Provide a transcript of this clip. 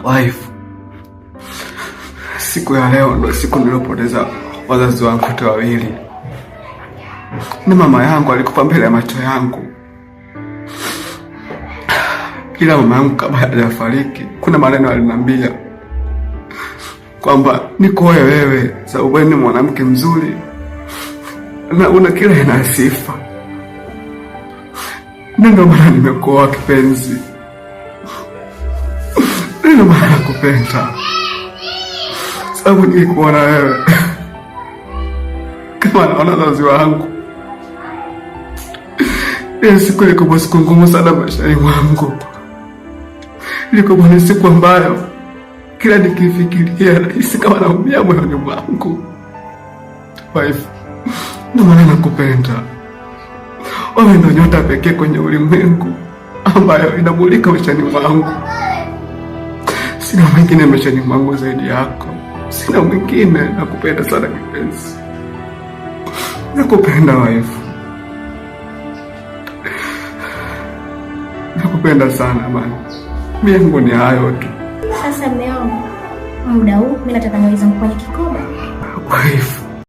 Wife, siku ya leo ndo siku niliyopoteza wazazi wangu wote wawili. Na mama yangu alikufa mbele ya macho yangu. Ila mama yangu kabla hajafariki, kuna maneno aliniambia kwamba nikuoe wewe sababu wewe ni mwanamke mzuri na una kila aina sifa. Ndio maana nimekuoa kipenzi. Ndio maana nakupenda. Sababu nilikuona wewe kama naona wazazi wangu. Siku ilikuwa siku ngumu sana maishani mwangu. Ilikuwa ni siku ambayo kila nikifikiria nahisi kama naumia moyoni mwangu. Wife, ndio maana nakupenda. Wewe ndio nyota pekee kwenye ulimwengu ambayo inamulika maishani mwangu. Sina mwingine maishani mwangu zaidi yako. Sina mwingine. Nakupenda sana kipenzi. Nakupenda wife. Nakupenda sana bana. Miengo ni hayo tu. Sasa mume wangu, muda huu mimi nataka niweze kufanya kikoba. Wife,